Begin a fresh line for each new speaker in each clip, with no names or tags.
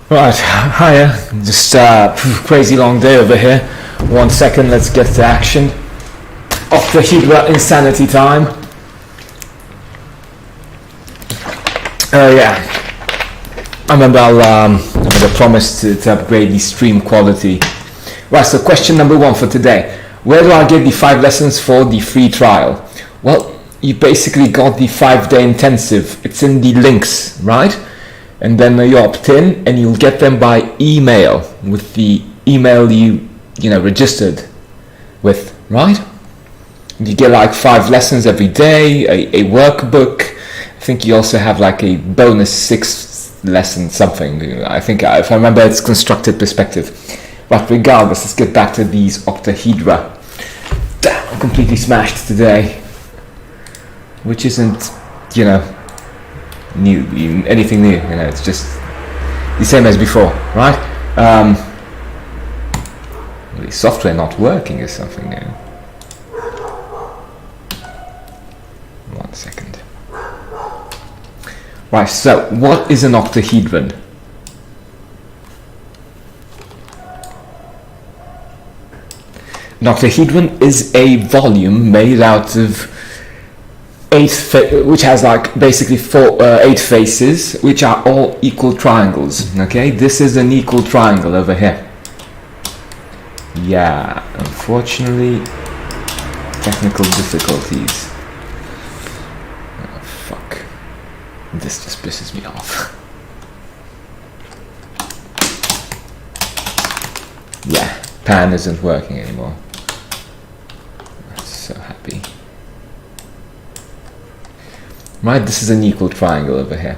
Right, hiya. Just crazy long day over here. 1 second, let's get to action. Octahedra insanity time. Yeah. I remember I made a promise to upgrade the stream quality. Right, so question number 1 for today. Where do I get the 5 lessons for the free trial? Well, you basically got the 5-day intensive. It's in the links, right? And then you opt in and you'll get them by email with the email you registered with, right? You get like 5 lessons every day, a workbook. I think you also have like a bonus 6th lesson something. I think if I remember it's constructed perspective. But regardless, let's get back to these Octahedra. Damn, I'm completely smashed today. Which isn't, anything new, it's just the same as before, right? The software not working is something new. 1 second. Right, so what is an octahedron? An octahedron is a volume made out of which has like basically 8 faces, which are all equal triangles. Okay, this is an equal triangle over here. Yeah, unfortunately, technical difficulties. Oh, fuck. This just pisses me off. Yeah, pan isn't working anymore. I'm so happy. Right, this is an equal triangle over here.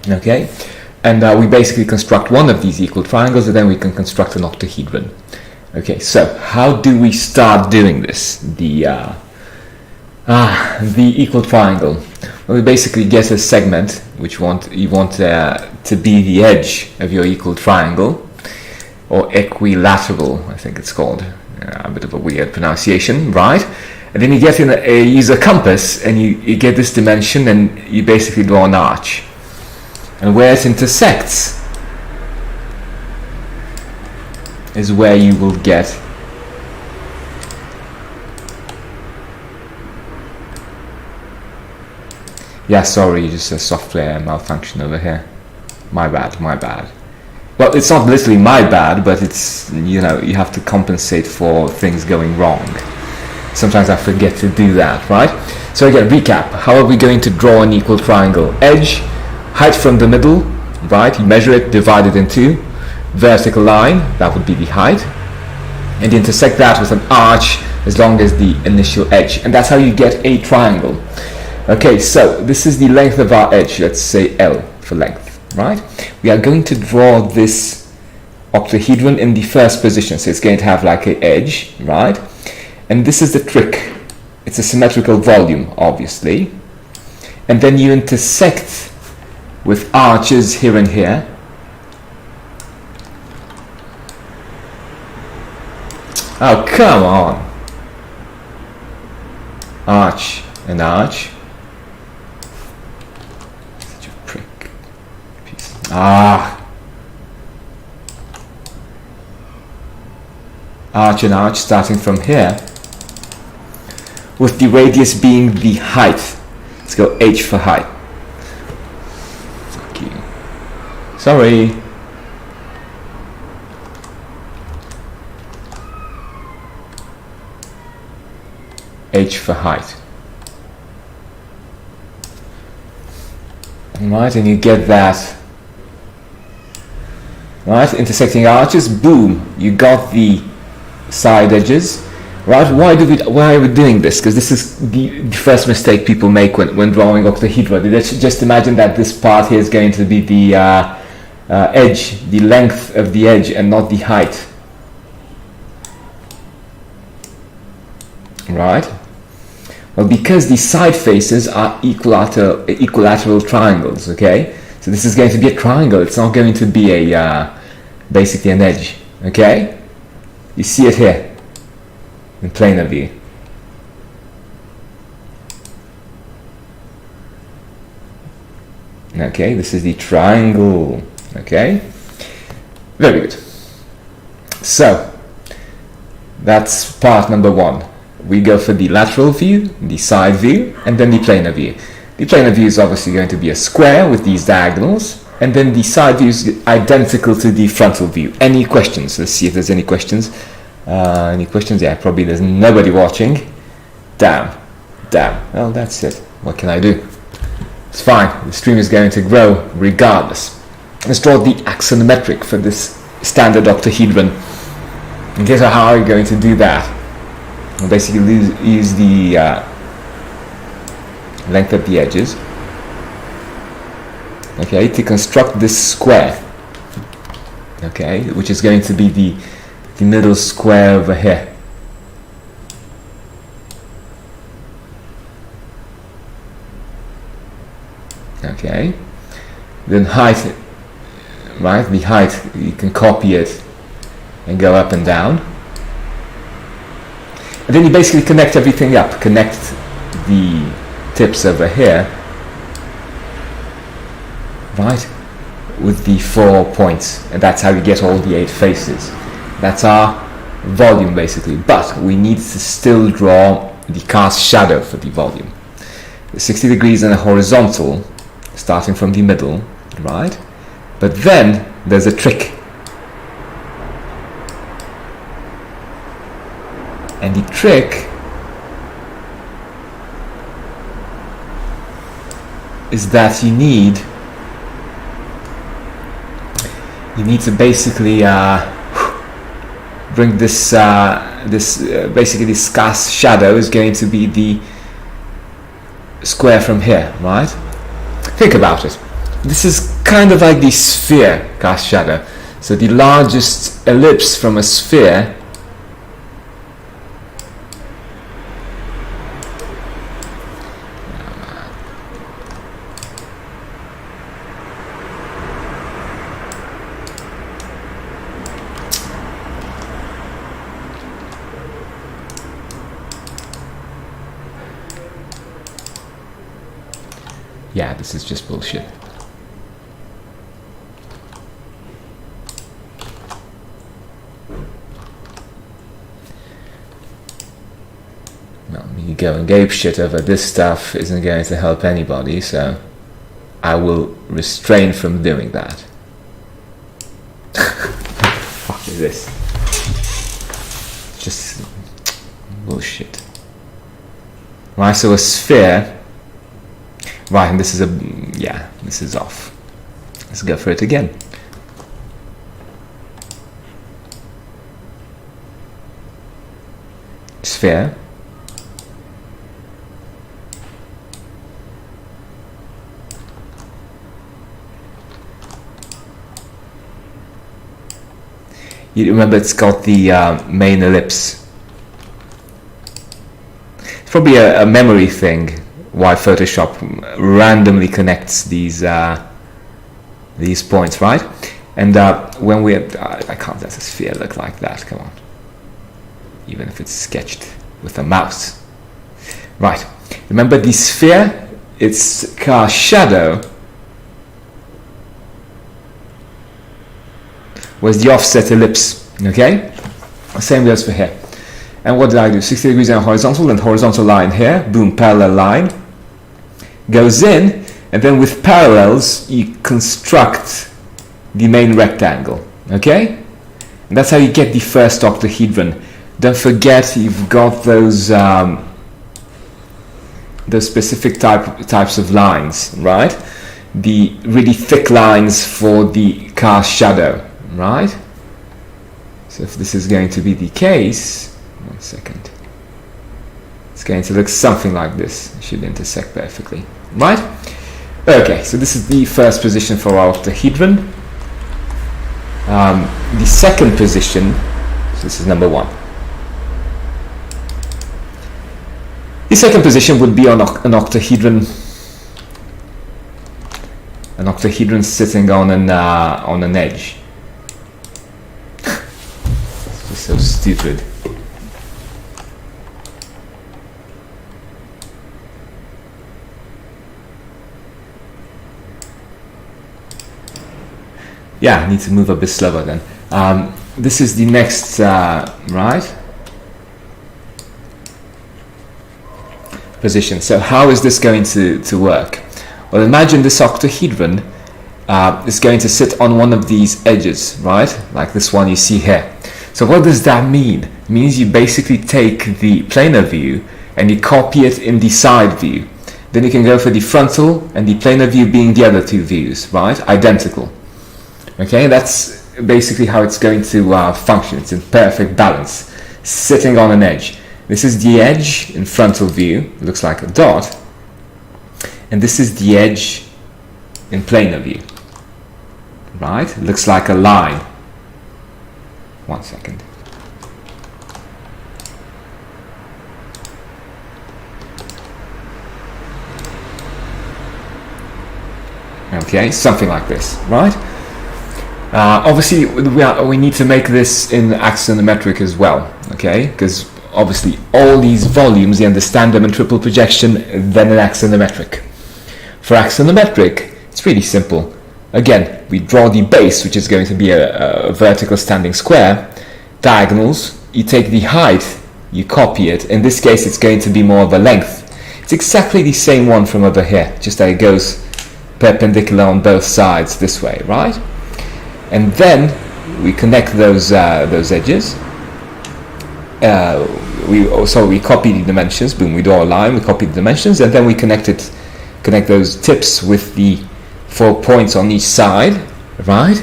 Okay, and we basically construct one of these equal triangles, and then we can construct an octahedron. Okay, so how do we start doing this? The equal triangle. Well, we basically get a segment which you want to be the edge of your equal triangle, or equilateral, I think it's called. A bit of a weird pronunciation, right? And then you get use a compass and you get this dimension and you basically draw an arch. And where it intersects is where you will get sorry, just a software malfunction over here. My bad. Well, it's not literally my bad, but it's, you have to compensate for things going wrong. Sometimes I forget to do that, right? So again, recap. How are we going to draw an equal triangle? Edge, height from the middle, right? You measure it, divide it in 2. Vertical line, that would be the height. And you intersect that with an arch as long as the initial edge. And that's how you get a triangle. Okay, so this is the length of our edge. Let's say L for length, right? We are going to draw this octahedron in the first position. So it's going to have like an edge, right? And this is the trick. It's a symmetrical volume, obviously. And then you intersect with arches here and here. Oh, come on. Arch and arch. Such a prick. Arch and arch starting from here, with the radius being the height. Let's go H for height. Fuck you. Sorry. H for height. Right, and you get that. Right, intersecting arches, boom, you got the side edges. Right? Why are we doing this? Because this is the first mistake people make when drawing octahedra. They just imagine that this part here is going to be the edge, the length of the edge, and not the height. Right? Well, because the side faces are equilateral triangles. Okay, so this is going to be a triangle. It's not going to be a basically an edge. Okay, you see it here. In planar view. Okay, this is the triangle. Okay, very good. So that's part number one. We go for the lateral view, the side view, and then the planar view. The planar view is obviously going to be a square with these diagonals, and then the side view is identical to the frontal view. Any questions? Let's see if there's any questions. Any questions? Yeah, probably there's nobody watching. Damn. Well, that's it. What can I do? It's fine. The stream is going to grow regardless. Let's draw the axonometric for this standard octahedron. And guess how are you going to do that? We'll basically use the length of the edges, okay, to construct this square, okay, which is going to be the middle square over here. Okay, then height, right, the height, you can copy it and go up and down. And then you basically connect everything up. Connect the tips over here, right, with the 4 points. And that's how you get all the 8 faces. That's our volume, basically. But we need to still draw the cast shadow for the volume. The 60 degrees and a horizontal, starting from the middle, right? But then there's a trick. And the trick is that you need to basically bring this basically this cast shadow is going to be the square from here, right? Think about it. This is kind of like the sphere cast shadow. So the largest ellipse from a sphere yeah, this is just bullshit. Well, me going ape shit over this stuff isn't going to help anybody, so I will refrain from doing that. What the fuck is this? Just bullshit. Right, so a sphere. Right, and this is this is off. Let's go for it again. Sphere. You remember it's got the main ellipse. It's probably a memory thing. Why Photoshop randomly connects these points, right? And when we I can't let a sphere look like that. Come on, even if it's sketched with a mouse, right? Remember the sphere? Its cast shadow was the offset ellipse. Okay, same goes for here. And what did I do? 60 degrees and horizontal, and horizontal line here. Boom, parallel line. Goes in, and then with parallels you construct the main rectangle. Okay? And that's how you get the first octahedron. Don't forget you've got those specific types of lines, right? The really thick lines for the cast shadow, right? So if this is going to be the case, 1 second. It's going to look something like this. It should intersect perfectly, right? Okay, so this is the first position for our octahedron. The second position, so this is number 1. The second position would be on an octahedron. An octahedron sitting on an edge. It's just so stupid. Yeah, I need to move a bit slower then. This is the next, right? Position. So how is this going to work? Well, imagine this octahedron is going to sit on one of these edges, right? Like this one you see here. So what does that mean? It means you basically take the planar view and you copy it in the side view. Then you can go for the frontal and the planar view being the other two views, right? Identical. Okay, that's basically how it's going to function. It's in perfect balance, sitting on an edge. This is the edge in frontal view, it looks like a dot. And this is the edge in planar view, right? It looks like a line. 1 second. Okay, something like this, right? Obviously, we need to make this in axonometric as well, okay? Because obviously all these volumes, you understand them in triple projection, then in axonometric. For axonometric, it's really simple. Again, we draw the base, which is going to be a vertical standing square. Diagonals, you take the height, you copy it. In this case, it's going to be more of a length. It's exactly the same one from over here, just that it goes perpendicular on both sides this way, right? And then we connect those edges. We copy the dimensions. Boom, we draw a line, we copy the dimensions, and then we connect those tips with the 4 points on each side, right?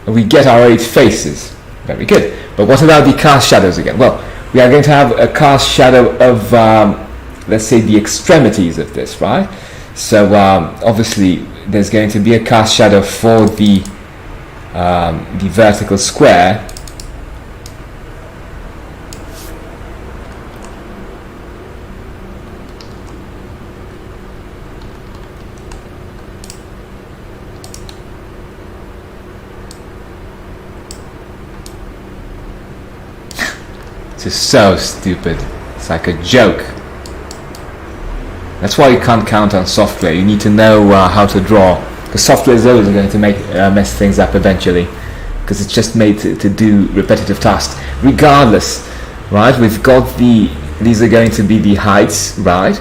And we get our 8 faces. Very good. But what about the cast shadows again? Well, we are going to have a cast shadow of, let's say, the extremities of this, right? So obviously, there's going to be a cast shadow for the vertical square. This is so stupid. It's like a joke. That's why you can't count on software. You need to know how to draw. Because software is always going to mess things up eventually. Because it's just made to do repetitive tasks. Regardless, right? We've got these are going to be the heights, right?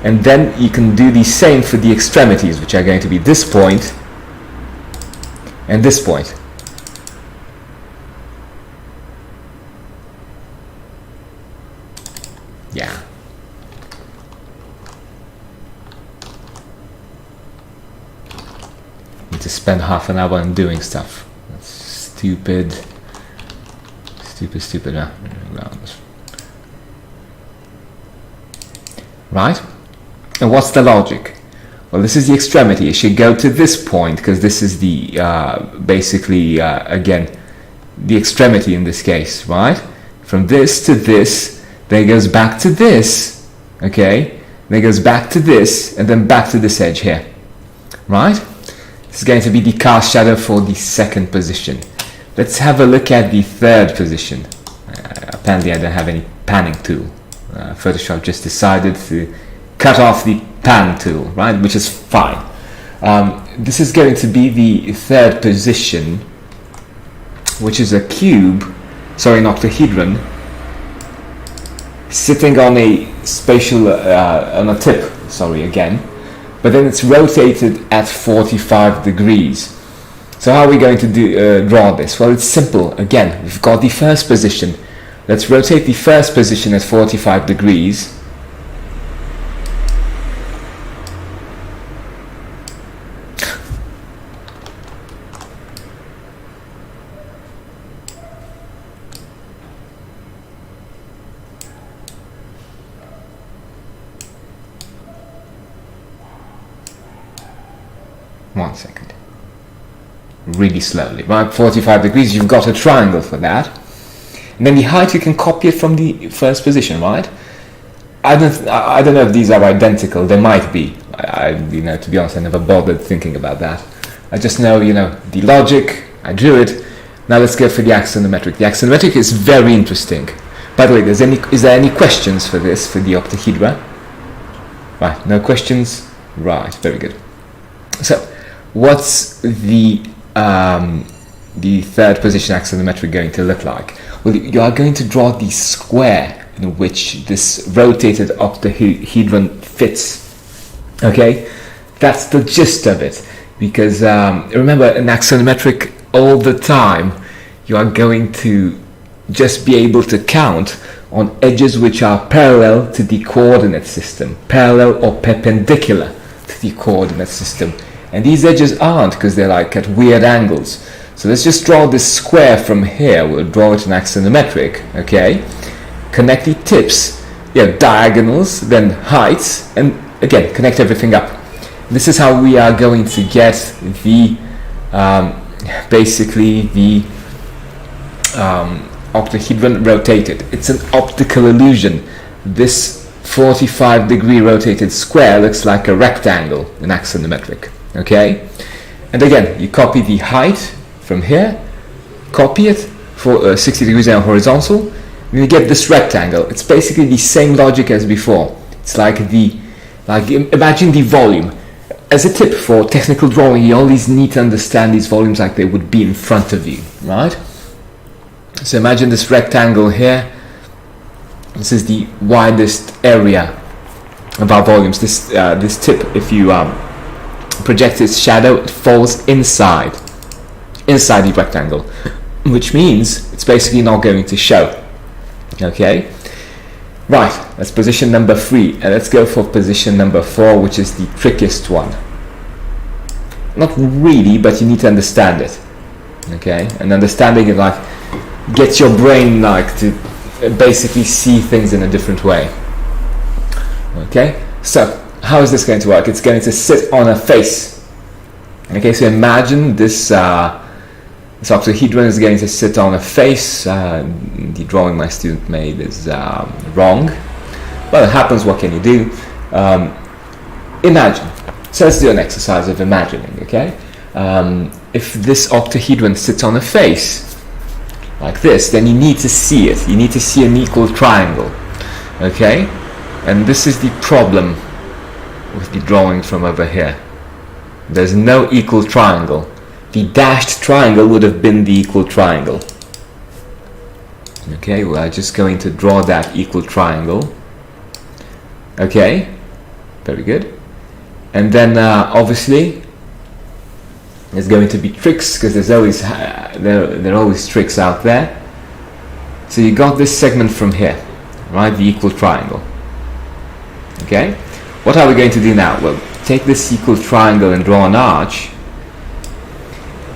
And then you can do the same for the extremities, which are going to be this point and this point. Yeah. Need to spend half an hour on doing stuff. That's stupid. Stupid. Right? And what's the logic? Well, this is the extremity. It should go to this point because this is the basically again the extremity in this case, right? From this to this. Then it goes back to this, okay? Then it goes back to this, and then back to this edge here, right? This is going to be the cast shadow for the second position. Let's have a look at the third position. Apparently I don't have any panning tool. Photoshop just decided to cut off the pan tool, right? Which is fine. This is going to be the third position, which is a cube, sorry, an octahedron, sitting on a spatial, on a tip, sorry again, but then it's rotated at 45 degrees. So how are we going to draw this? Well, it's simple. Again, we've got the first position. Let's rotate the first position at 45 degrees. One second. Really slowly. Right, 45 degrees, you've got a triangle for that. And then the height, you can copy it from the first position, right? I don't know if these are identical. They might be. To be honest, I never bothered thinking about that. I just know, the logic. I drew it. Now let's go for the axonometric. The axonometric is very interesting. By the way, is there any questions for this, for the octahedra? Right, no questions? Right, very good. So, what's the the third position axonometric going to look like? Well, you are going to draw the square in which this rotated octahedron fits. Okay, that's the gist of it. Because remember, in axonometric, all the time you are going to just be able to count on edges which are parallel to the coordinate system, parallel or perpendicular to the coordinate system. And these edges aren't, because they're like at weird angles. So let's just draw this square from here. We'll draw it in axonometric, okay? Connect the tips, diagonals, then heights, and again, connect everything up. This is how we are going to get the, basically the octahedron rotated. It's an optical illusion. This 45-degree rotated square looks like a rectangle in axonometric, okay? And again, you copy the height from here, copy it for 60 degrees down horizontal, and you get this rectangle. It's basically the same logic as before. It's like imagine the volume. As a tip for technical drawing, you always need to understand these volumes like they would be in front of you, right? So imagine this rectangle here. This is the widest area of our volumes. This tip, if you project its shadow, it falls inside the rectangle, which means it's basically not going to show. Okay, right, that's position number 3, and let's go for position number 4, which is the trickiest one. Not really, but you need to understand it. Okay, and understanding it like gets your brain like to basically see things in a different way. Okay, so how is this going to work? It's going to sit on a face. Okay, so imagine this this octahedron is going to sit on a face. The drawing my student made is wrong. Well, it happens, what can you do? Imagine. So let's do an exercise of imagining, okay? If this octahedron sits on a face, like this, then you need to see it. You need to see an equal triangle, okay? And this is the problem with the drawing from over here. There's no equal triangle. The dashed triangle would have been the equal triangle. Okay, we're just going to draw that equal triangle. Okay, very good. And then obviously there's going to be tricks, because there's always there are always tricks out there. So you got this segment from here, right? The equal triangle. Okay, what are we going to do now? Well, take this equal triangle and draw an arch,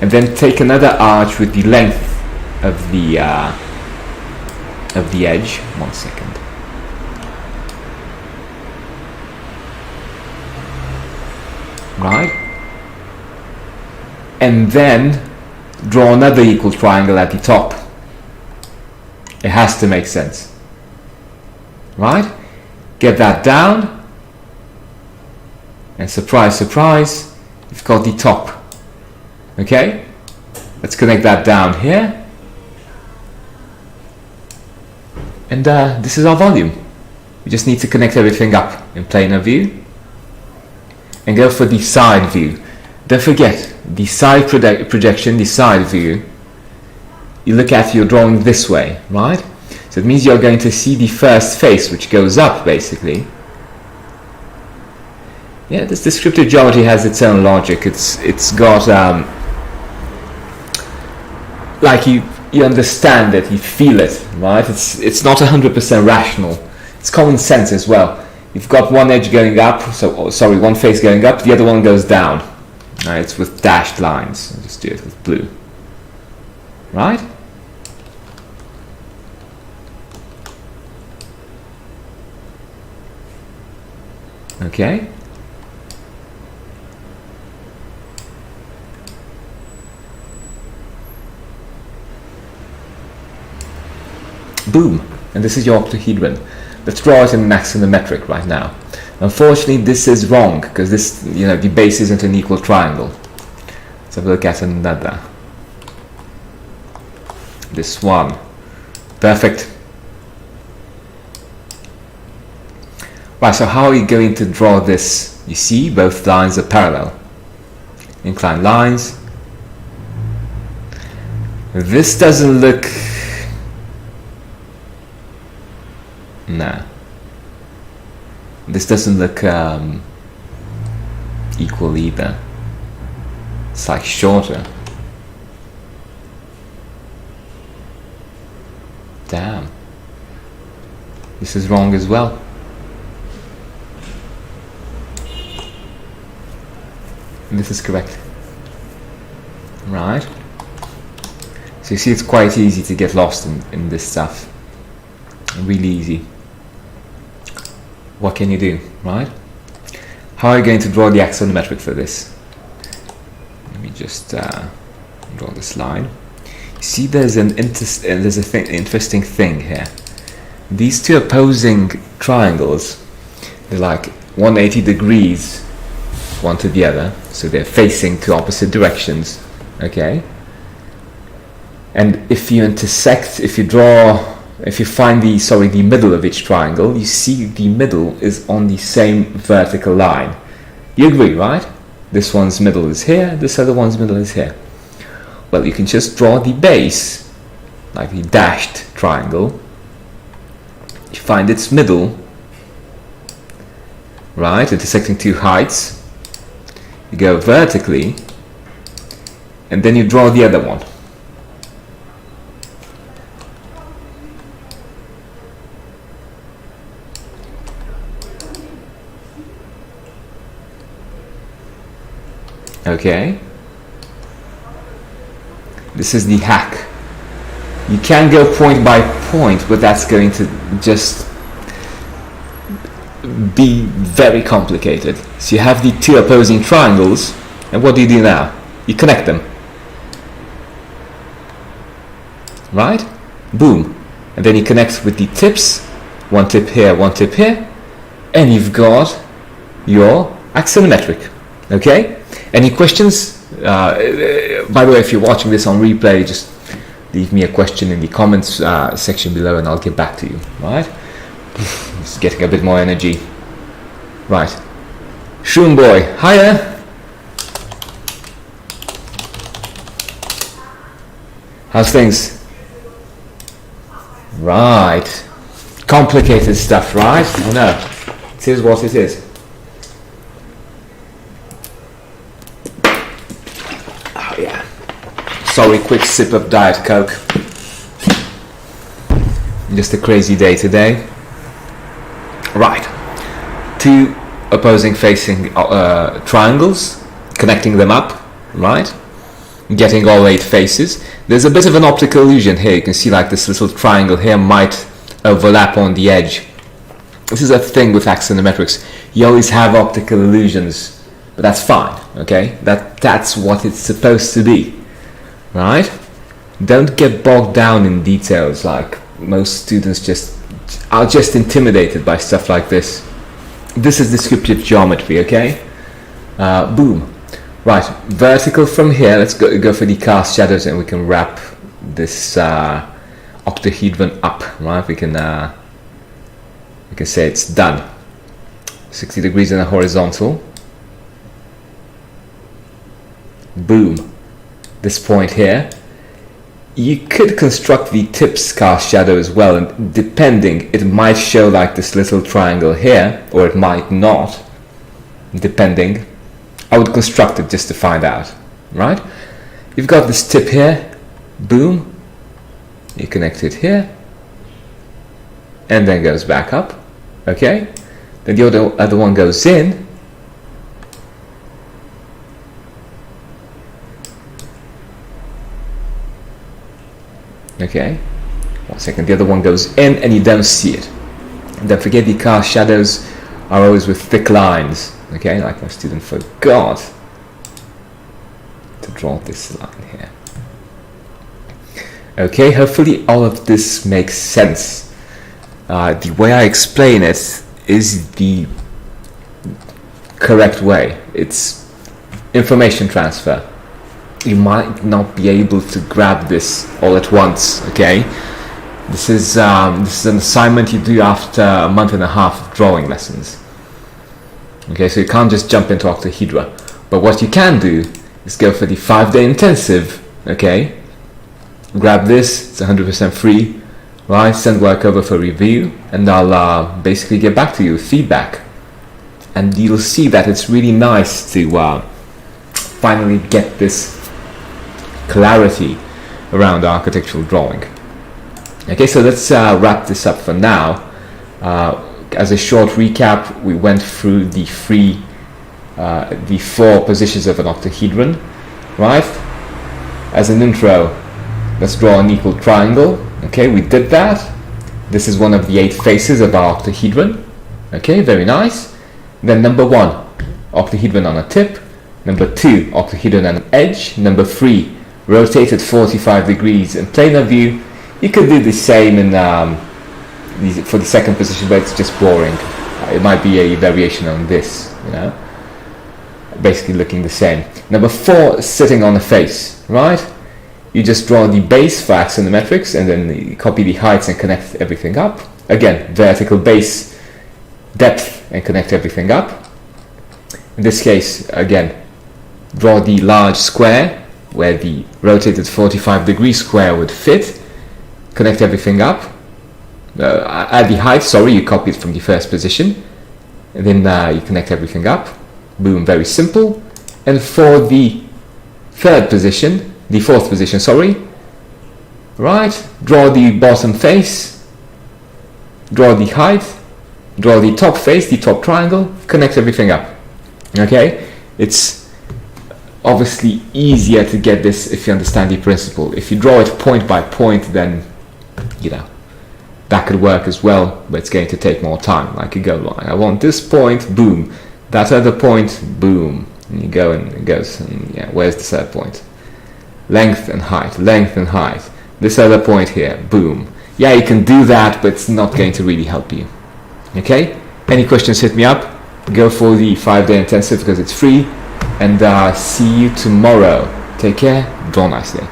and then take another arch with the length of the edge. 1 second. Right, and then draw another equal triangle at the top. It has to make sense, right? Get that down, and surprise, surprise, you've got the top. Okay, let's connect that down here, and this is our volume. We just need to connect everything up in planar view and go for the side view. Don't forget, the side projection, the side view, you look at your drawing this way, right? So it means you're going to see the first face, which goes up basically. Yeah, this descriptive geometry has its own logic. It's got like you understand it, you feel it, right? It's not 100% rational. It's common sense as well. You've got one edge going up, one face going up, the other one goes down. Right, it's with dashed lines. I'll just do it with blue. Right? Okay. Boom. And this is your octahedron. Let's draw it in an axonometric right now. Unfortunately, this is wrong, because this, the base isn't an equal triangle. Let's have a look at another. This one. Perfect. Right, so how are you going to draw this? You see, both lines are parallel. Inclined lines. This doesn't look... No. This doesn't look equal either. It's like shorter. Damn. This is wrong as well. And this is correct. Right. So you see, it's quite easy to get lost in this stuff. Really easy. What can you do, right? How are you going to draw the axonometric for this? Let me just draw this line. You see, there's an interesting thing here. These two opposing triangles, they're like 180 degrees one to the other, so they're facing to opposite directions. Okay. And if you intersect, if you find the middle of each triangle, you see the middle is on the same vertical line. You agree, right? This one's middle is here, this other one's middle is here. Well, you can just draw the base, like the dashed triangle. You find its middle, right, intersecting two heights. You go vertically, and then you draw the other one. Okay, this is the hack. You can go point by point, but that's going to just be very complicated. So you have the two opposing triangles, and what do you do now? You connect them. Right? Boom. And then you connect with the tips, one tip here, and you've got your axonometric. Okay? Any questions? By the way, if you're watching this on replay, just leave me a question in the comments section below and I'll get back to you. Right? Just getting a bit more energy. Right. Shroom boy, hiya! How's things? Right. Complicated stuff, right? Oh no. It is what it is. Sorry, quick sip of Diet Coke. Just a crazy day today. Right. Two opposing facing triangles, connecting them up, right? Getting all 8 faces. There's a bit of an optical illusion here. You can see like this little triangle here might overlap on the edge. This is a thing with axonometrics. You always have optical illusions, but that's fine, okay? That's what it's supposed to be. Right? Don't get bogged down in details. Like most students are just intimidated by stuff like this. This is descriptive geometry, okay? Boom. Right, vertical from here. Let's go for the cast shadows and we can wrap this octahedron up, right? We can say it's done. 60 degrees in a horizontal. Boom. This point here, you could construct the tips cast shadow as well, and depending, it might show like this little triangle here, or it might not, depending. I would construct it just to find out, right? You've got this tip here, boom, you connect it here, and then goes back up, okay? Then the other one goes in, okay, 1 second, the other one goes in and you don't see it. And don't forget the cast shadows are always with thick lines, okay, like my student forgot to draw this line here. Okay, hopefully all of this makes sense. The way I explain it is the correct way. It's information transfer. You might not be able to grab this all at once, okay? This is an assignment you do after a month and a half of drawing lessons. Okay, so you can't just jump into Octahedra. But what you can do is go for the 5-day intensive, okay? grab this, it's 100% free, right? Send work over for review, and I'll basically get back to you with feedback. And you'll see that it's really nice to finally get this clarity around architectural drawing. Okay, so let's wrap this up for now. As a short recap, we went through the four positions of an octahedron, right? As an intro, let's draw an equal triangle. Okay, we did that. This is one of the 8 faces of our octahedron. Okay, very nice. Then number 1, octahedron on a tip. Number 2, octahedron on an edge. Number 3, rotated 45 degrees in planar view. You could do the same in for the second position, but it's just boring. It might be a variation on this, you know, basically looking the same. Number 4, sitting on a face, right? You just draw the base for axonometrics and then you copy the heights and connect everything up. Again, vertical base, depth, and connect everything up. In this case, again, draw the large square where the rotated 45 degree square would fit. Connect everything up. Add the height, sorry, you copy it from the first position. And then you connect everything up. Boom, very simple. And for the fourth position, sorry, right, draw the bottom face, draw the height, draw the top face, the top triangle, connect everything up. Okay, it's obviously easier to get this if you understand the principle. If you draw it point by point, then, you know, that could work as well, but it's going to take more time. Like you go, like, I want this point, boom, that other point, boom, and you go and it goes, and yeah, where's the third point? Length and height, this other point here, boom. Yeah, you can do that, but it's not going to really help you. Okay, any questions, hit me up. Go for the 5-day intensive because it's free, and see you tomorrow. Take care, draw nicely.